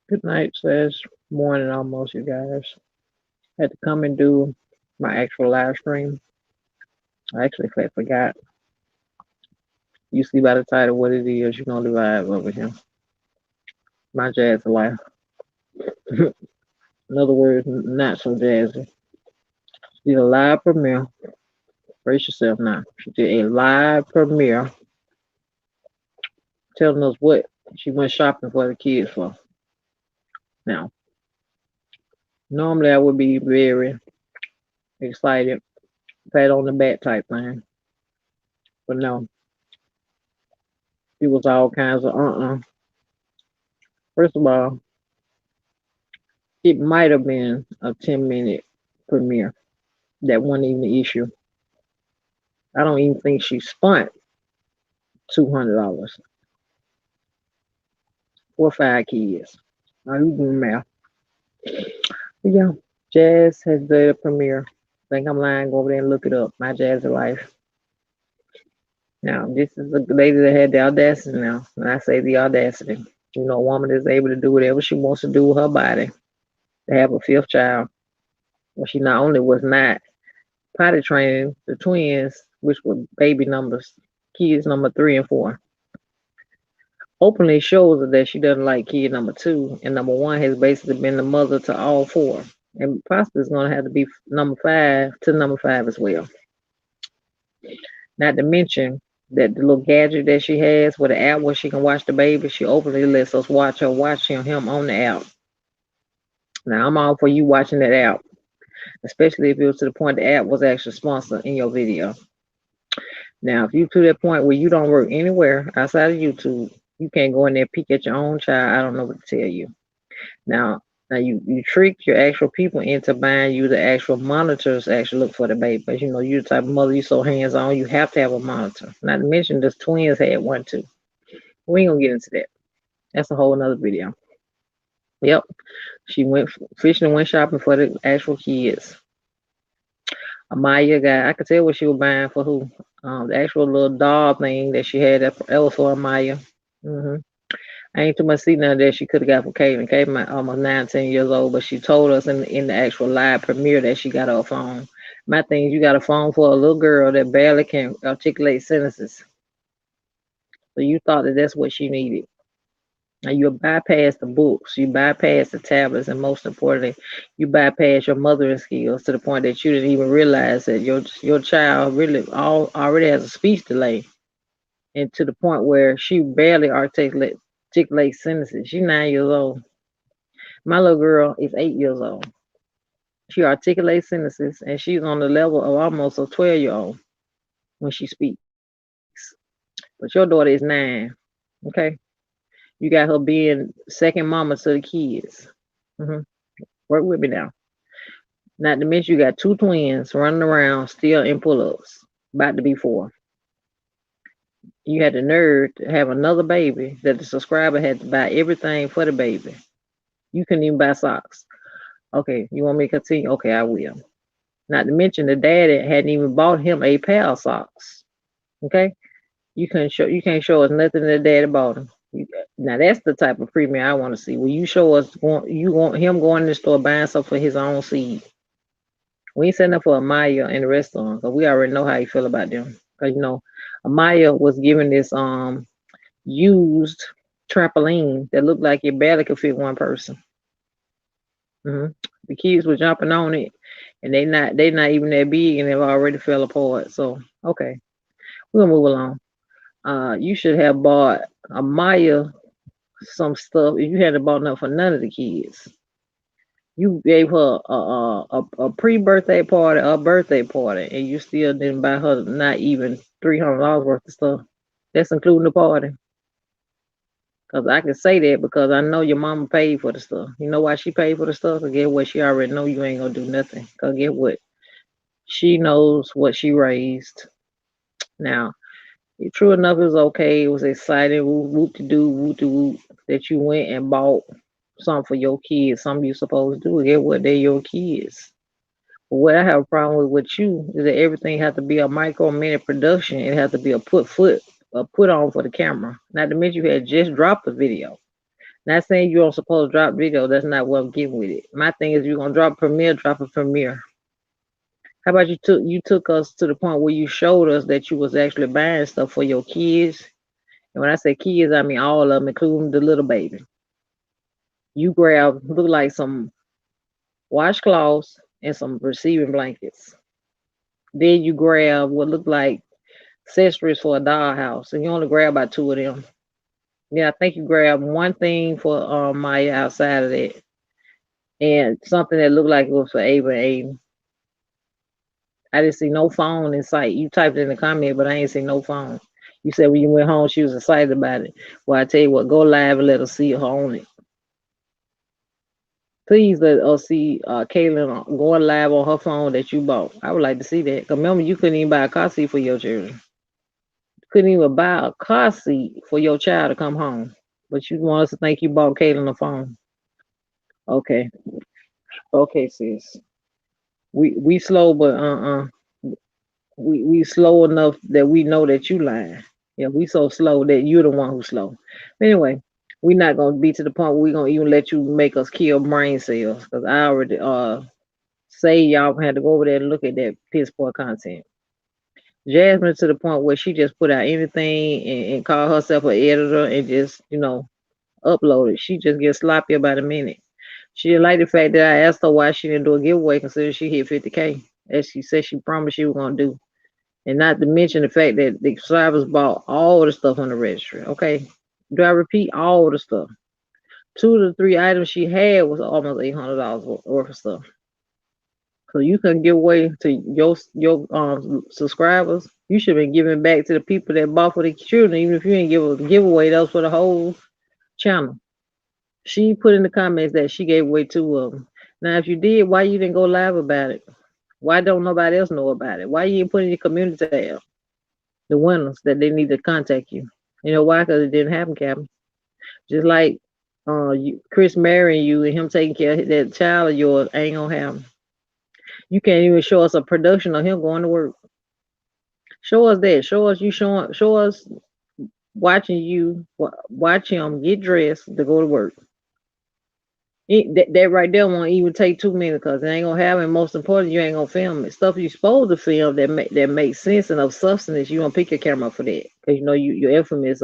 Good night, says morning almost, you guys. Had to come and do my actual live stream. I actually forgot. You see by the title what it is, you're gonna vibe over here. My jazz life. In other words, not so jazzy. She did a live premiere. Brace yourself now. She did a live premiere telling us what she went shopping for the kids for. Now, normally I would be very excited, pat on the back type thing. But no, it was all kinds of First of all, it might have been a 10-minute premiere. That wasn't even the issue. I don't even think she spent $200 for 5 kids. Now you do math. But yeah, Jazz has the premiere. Think I'm lying? Go over there and look it up. My Jazz Life. Now, this is a lady that had the audacity now. When I say the audacity, a woman is able to do whatever she wants to do with her body to have a fifth child. Well, she not only was not potty training the twins, which were baby numbers, kids number 3 and 4, openly shows that she doesn't like kid number 2, and number 1 has basically been the mother to all 4, and possibly is going to have to be number 5 as well. Not to mention that the little gadget that she has with the app where she can watch the baby, she openly lets us watch him on the app. Now I'm all for you watching that app, especially if it was to the point the app was actually sponsored in your video. Now, if you to that point where you don't work anywhere outside of YouTube, you can't go in there peek at your own child. I don't know what to tell you. Now, you trick your actual people into buying you the actual monitors to actually look for the baby. But you're the type of mother, you so hands on, you have to have a monitor. Not to mention the twins had one too. We ain't gonna get into that. That's a whole another video. Yep. She went fishing and went shopping for the actual kids. Amaya got, I could tell what she was buying for who. The actual little doll thing that she had that was for Amaya. I ain't too much see none of that she could have got from Kaven. Kaven almost 19 years old, but she told us in the actual live premiere that she got her phone. My thing is, you got a phone for a little girl that barely can articulate sentences. So you thought that that's what she needed. Now you bypass the books, you bypass the tablets, and most importantly, you bypass your mothering skills to the point that you didn't even realize that your child really already has a speech delay, and to the point where she barely articulates sentences. She's 9 years old. My little girl is 8 years old. She articulates sentences, and she's on the level of almost a 12-year-old when she speaks. But your daughter is 9. Okay, you got her being second mama to the kids. hmm Work with me now. Not to mention you got 2 twins running around still in pull-ups, about to be 4. You had the nerve to have another baby that the subscriber had to buy everything for the baby. You couldn't even buy socks. Okay, you want me to continue? Okay, I will. Not to mention the daddy hadn't even bought him a pair of socks. Okay, you can't show us nothing that daddy bought him. Now that's the type of premium I want to see. Will you show us you want him going to the store buying something for his own seed? We ain't setting up for Amaya and the rest of them because we already know how you feel about them. Because Amaya was given this used trampoline that looked like it barely could fit one person. hmm The kids were jumping on it, and they not even that big, and they've already fell apart. So okay, we'll move along. You should have bought Amaya some stuff. If you hadn't bought enough for none of the kids, you gave her a pre-birthday party, a birthday party, and you still didn't buy her not even $300 worth of stuff. That's including the party. Cause I can say that because I know your mama paid for the stuff. You know why she paid for the stuff? Cause get what? She already know you ain't gonna do nothing. Cause get what? She knows what she raised. Now, true enough, it was okay. It was exciting. Whoop to do, whoop to whoop that you went and bought something for your kids. Something you supposed to do. Get what? They're your kids. But what I have a problem with you is that everything has to be a micro minute production. It has to be a put on for the camera. Not to mention you had just dropped the video. Not saying you don't supposed to drop video. That's not what I'm getting with it. My thing is, you're gonna drop premiere, drop a premiere. How about you took us to the point where you showed us that you was actually buying stuff for your kids. And when I say kids, I mean all of them, including the little baby. You grab look like some washcloths and some receiving blankets. Then you grab what looked like accessories for a dollhouse, and you only grab about two of them. Yeah, I think you grabbed one thing for Maya outside of that, and something that looked like it was for Ava and Aiden. I didn't see no phone in sight. You typed it in the comment, but I ain't see no phone. You said when you went home, she was excited about it. Well, I tell you what, go live and let us see her on it. Please let us see Kaylin going live on her phone that you bought. I would like to see that. 'Cause remember, you couldn't even buy a car seat for your children. Couldn't even buy a car seat for your child to come home. But you want us to think you bought Kaylin a phone. Okay. Okay, sis. We slow, but we slow enough that we know that you lying. Yeah, we so slow that you're the one who's slow. Anyway, we're not gonna be to the point where we're gonna even let you make us kill brain cells. Cause I already say y'all had to go over there and look at that piss poor content. Jasmine to the point where she just put out anything and call herself an editor and just, upload it. She just gets sloppy about a minute. She didn't like the fact that I asked her why she didn't do a giveaway considering she hit 50K, as she said she promised she was gonna do. And not to mention the fact that the subscribers bought all the stuff on the registry. Okay. Do I repeat all the stuff? Two of the three items she had was almost $800 worth of stuff. So you couldn't give away to your subscribers. You should have been giving back to the people that bought for the children, even if you didn't give a giveaway. That was for the whole channel. She put in the comments that she gave away two of them. Now, if you did, why you didn't go live about it? Why don't nobody else know about it? Why you didn't put in your community tab the winners that they need to contact you? You know why? Because it didn't happen, Captain. Just like Chris marrying you and him taking care of that child of yours ain't gonna happen. You can't even show us a production of him going to work. Show us that. Show us you showing. Show us watching you watch him get dressed to go to work. That right there won't even take 2 minutes because it ain't gonna happen. And most important, you ain't gonna film it. Stuff you supposed to film that makes sense and of substance. You gonna pick your camera up for that because you know your infamous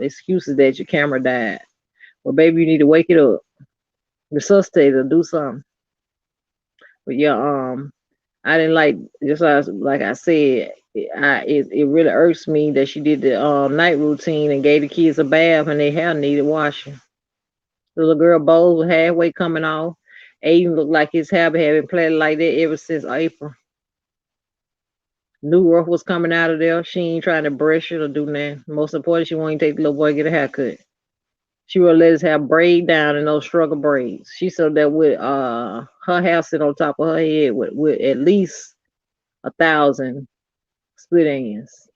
excuses that your camera died. Well, baby, you need to wake it up, resuscitate or do something. But yeah, I didn't like just like I said. It really irks me that she did the night routine and gave the kids a bath and their hair needed washing. The little girl bowl was halfway coming off. Aiden looked like his hair had been plaited like that ever since April. New York was coming out of there. She ain't trying to brush it or do nothing. Most important, she won't take the little boy to get a haircut. She will let his hair braid down in those struggle braids. She said that with her hair sit on top of her head with at least 1,000 split ends.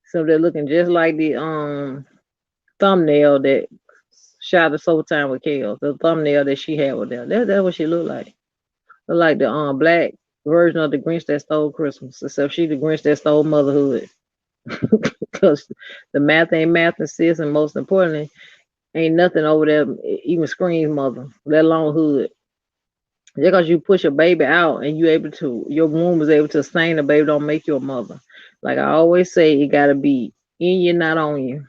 So they're looking just like the thumbnail that shot us over time with Kale. The thumbnail that she had with them. That's what she looked like. Look like the black version of the Grinch that stole Christmas. Except she the Grinch that stole motherhood. Because the math ain't math and sis, and most importantly, ain't nothing over there even screams mother, let alone hood. Just because you push a baby out and you able to, your womb is able to sustain the baby, don't make you a mother. Like I always say, it gotta be in you, not on you.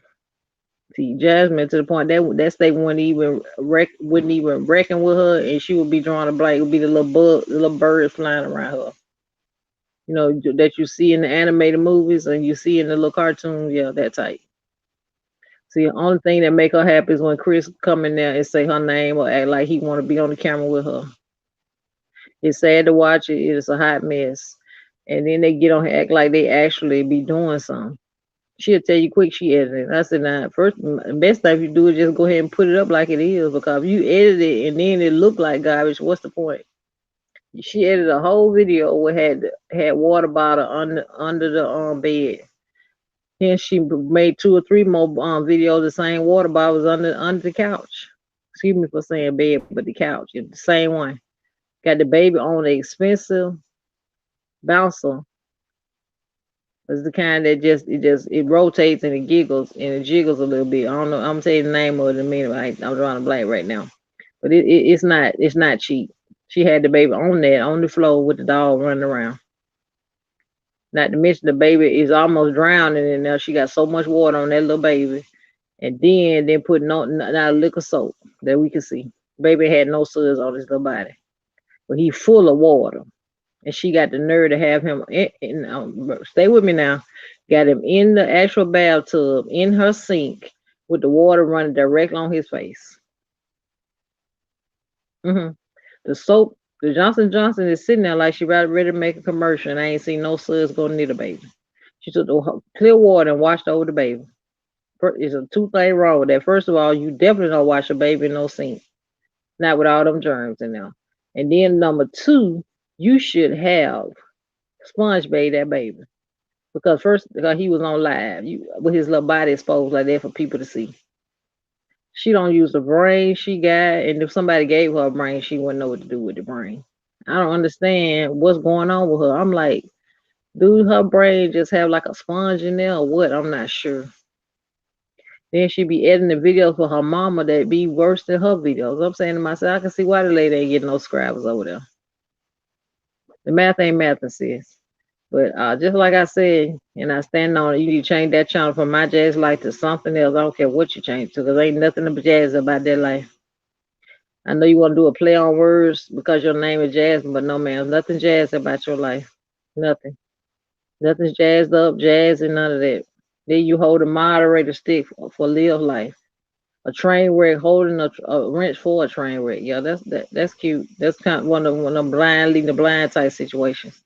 See, Jasmine to the point that state wouldn't even reckon with her, and she would be drawing a blank. It would be the little birds flying around her. You know that you see in the animated movies and you see in the little cartoons. Yeah, that type. See, the only thing that make her happy is when Chris come in there and say her name or act like he want to be on the camera with her. It's sad to watch it. It's a hot mess. And then they get on her act like they actually be doing something. She'll tell you quick she edited. I said, nah, first, best thing you do is just go ahead and put it up like it is because if you edit it and then it look like garbage, what's the point? She edited a whole video where had water bottle under the bed. Then she made two or three more videos. The same water bottle was under the couch. Excuse me for saying bed, but the couch, it's the same one. Got the baby on an expensive bouncer It's the kind that it rotates and it giggles and it jiggles a little bit. I don't know. I'm gonna tell you the name of it in a minute. I'm drawing a blank right now. But it's not cheap. She had the baby on the floor with the dog running around. Not to mention the baby is almost drowning in there. She got so much water on that little baby. And then putting on not a lick of soap that we could see. Baby had no suds on his little body. But he full of water. And she got the nerve to have him stay with me now. Got him in the actual bathtub in her sink with the water running directly on his face. hmm The soap, the Johnson is sitting there like she about ready to make a commercial, and I ain't seen no suds go near the baby. She took the clear water and washed over the baby. It's a two thing wrong with that. First of all, you definitely don't wash a baby in no sink, not with all them germs in there. And then number two, you should have sponge bathe that baby. Because first, because he was on live, with his little body exposed like that for people to see. She don't use the brain she got, and if somebody gave her a brain, she wouldn't know what to do with the brain. I don't understand what's going on with her. I'm like, do her brain just have like a sponge in there or what? I'm not sure. Then she be editing the videos for her mama that be worse than her videos. I'm saying to myself, I can see why the lady ain't getting no subscribers over there. The math ain't math, sis. But just like I said, and I stand on it, you need to change that channel from My Jazz Life to something else. I don't care what you change to, because ain't nothing but jazz about that life. I know you want to do a play on words because your name is Jasmine, but no, man, nothing jazz about your life. Nothing. Nothing's jazzed up, jazz, and none of that. Then you hold a moderator stick for live life. A train wreck holding a wrench for a train wreck. Yeah, that's cute. That's kind of one of them blind leading the blind type situations.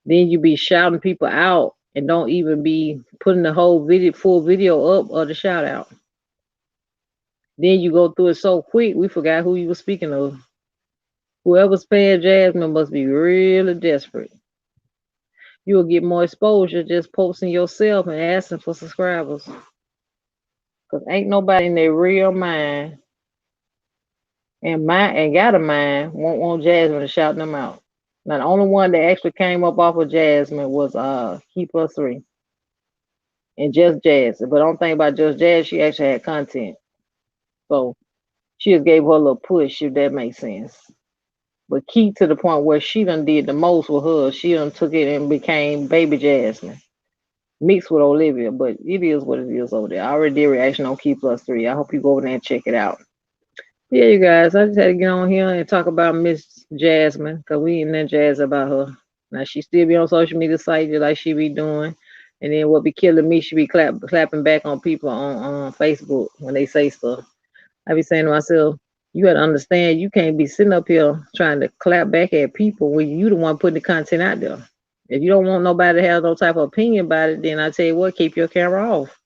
Then you be shouting people out and don't even be putting the whole full video up of the shout out. Then you go through it so quick, we forgot who you were speaking of. Whoever's paying Jasmine must be really desperate. You'll get more exposure just posting yourself and asking for subscribers. Cause ain't nobody in their real mind and got a mind won't want Jasmine to shout them out. Now the only one that actually came up off of Jasmine was Key Plus Three and Just Jazz. But don't think about Just Jazz, she actually had content. So she just gave her a little push, if that makes sense. But Key to the point where she done did the most with her, she done took it and became Baby Jasmine. Mixed with Olivia, but it is what it is over there. I already did reaction on Key Plus Three. I hope you go over there and check it out. Yeah, you guys, I just had to get on here and talk about Miss Jasmine because we ain't that jazz about her. Now she still be on social media sites just like she be doing, and then what be killing me, she be clapping back on people on Facebook when they say stuff. I be saying to myself, you got to understand, you can't be sitting up here trying to clap back at people when you the one putting the content out there. If you don't want nobody to have no type of opinion about it, then I tell you what, keep your camera off.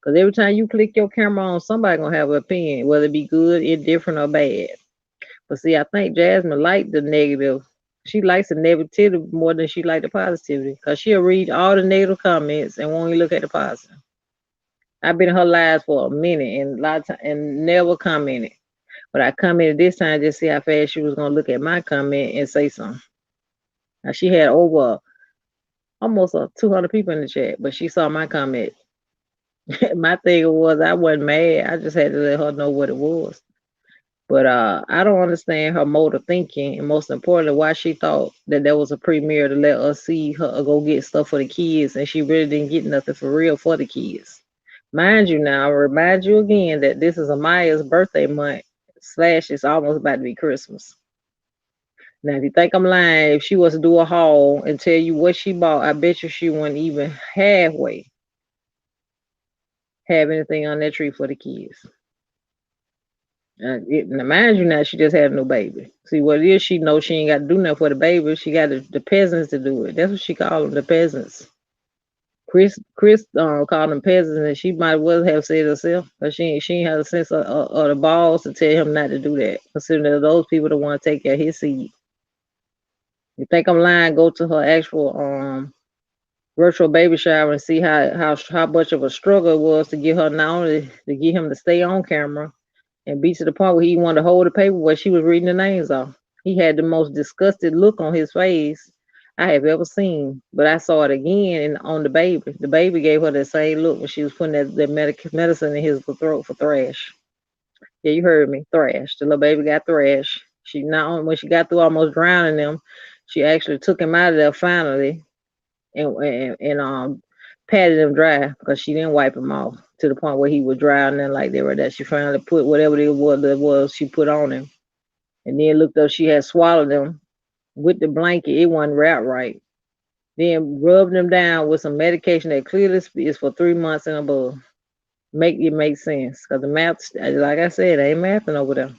Because every time you click your camera on, somebody gonna have an opinion, whether it be good, indifferent, or bad. But see, I think Jasmine liked the negative. She likes the negativity more than she liked the positivity. Because she'll read all the negative comments and won't even look at the positive. I've been in her lives for a minute and a lot of time, and never commented. But I commented this time just see how fast she was gonna look at my comment and say something. Now she had over almost 200 people in the chat, but she saw my comment. My thing was I wasn't mad. I just had to let her know what it was. But I don't understand her mode of thinking, and most importantly, why she thought that there was a premiere to let us see her go get stuff for the kids, and she really didn't get nothing for real for the kids. Mind you, now I remind you again that this is Amaya's birthday month / it's almost about to be Christmas. Now, if you think I'm lying, if she was to do a haul and tell you what she bought, I bet you she wouldn't even halfway have anything on that tree for the kids. Now, mind you, now she just had a new baby. See what it is? She knows she ain't got to do nothing for the baby. She got the peasants to do it. That's what she called them, the peasants. Chris called them peasants, and she might well have said herself, but she ain't had a sense of the balls to tell him not to do that. Considering that those people that want to take care of his seed. You think I'm lying? Go to her actual virtual baby shower and see how much of a struggle it was to get her not only to get him to stay on camera and be to the point where he wanted to hold the paper where she was reading the names off. He had the most disgusted look on his face I have ever seen. But I saw it again on the baby. The baby gave her the same look when she was putting that medicine in his throat for thrash. Yeah, you heard me. Thrash. The little baby got thrash. She not only when she got through almost drowning them, she actually took him out of there finally and patted him dry because she didn't wipe him off to the point where he was drowning like they were that. She finally put whatever it was she put on him, and then looked up. She had swallowed him with the blanket. It wasn't wrapped right. Then rubbed him down with some medication that clearly is for 3 months and above. Make sense because the math, like I said, ain't mathing over there.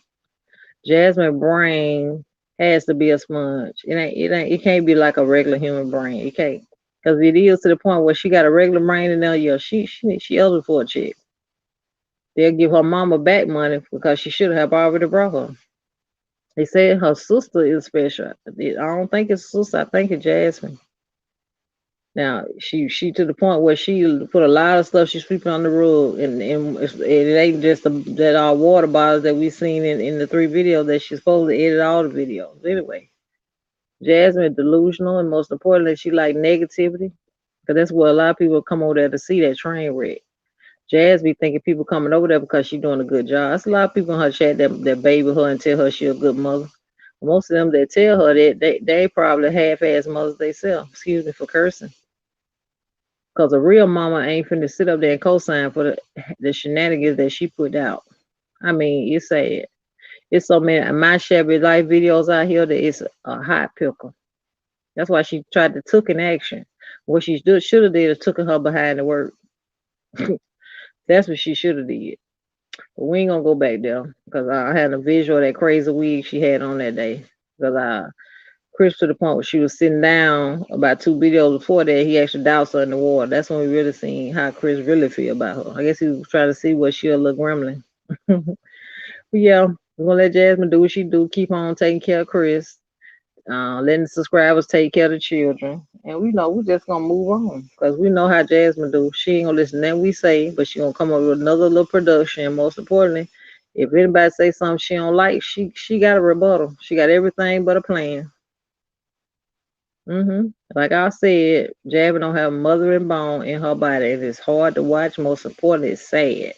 Jasmine brain has to be a sponge. It can't be like a regular human brain. It can't. Because it is to the point where she got a regular brain and now yeah, she eligible for a check. They'll give her mama back money because she should have already brought her. They said her sister is special. I don't think it's sister, I think it's Jasmine. Now she to the point where she put a lot of stuff she's sweeping on the rug, and it ain't just that all water bottles that we seen in the 3 videos that she's supposed to edit all the videos. Anyway, Jasmine is delusional, and most importantly, she like negativity, because that's what a lot of people come over there to see, that train wreck. Jazz be thinking people coming over there because she's doing a good job. That's a lot of people in her chat that baby her and tell her she a good mother. Most of them that tell her that they probably half-ass mothers themselves. Excuse me for cursing. Cause a real mama ain't finna sit up there and co-sign for the shenanigans that she put out. I mean, it's sad. It's so many of my shabby life videos out here that it's a hot pickle. That's why she tried to took an action. What she should have did is took her behind the work. That's what she should have did. But we ain't gonna go back there because I had a visual of that crazy wig she had on that day. Because Chris to the point where she was sitting down about 2 videos before that, he actually doused her in the water. That's when we really seen how Chris really feel about her. I guess he was trying to see what she a little gremlin. But yeah, we're gonna let Jasmine do what she do, keep on taking care of Chris, letting the subscribers take care of the children. And we know we just gonna move on because we know how Jasmine do. She ain't gonna listen to nothing we say, but she gonna come up with another little production. And most importantly, if anybody say something she don't like, she got a rebuttal. She got everything but a plan. Like I said, Javin don't have mother and bone in her body, and it's hard to watch. Most importantly, it's sad.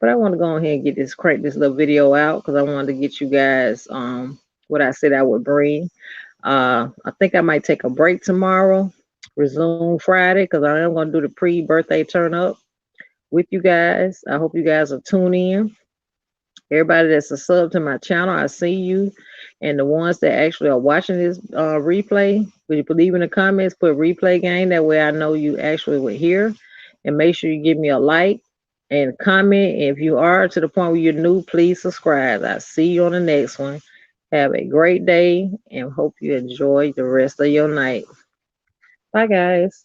But I want to go ahead and get this crank this little video out because I wanted to get you guys what I said I would bring. I think I might take a break tomorrow, resume Friday because I am gonna do the pre-birthday turn up with you guys. I hope you guys will tune in. Everybody that's a sub to my channel, I see you. And the ones that actually are watching this replay, would you leave in the comments, put replay game? That way I know you actually were here. And make sure you give me a like and comment. If you are to the point where you're new, please subscribe. I'll see you on the next one. Have a great day and hope you enjoy the rest of your night. Bye, guys.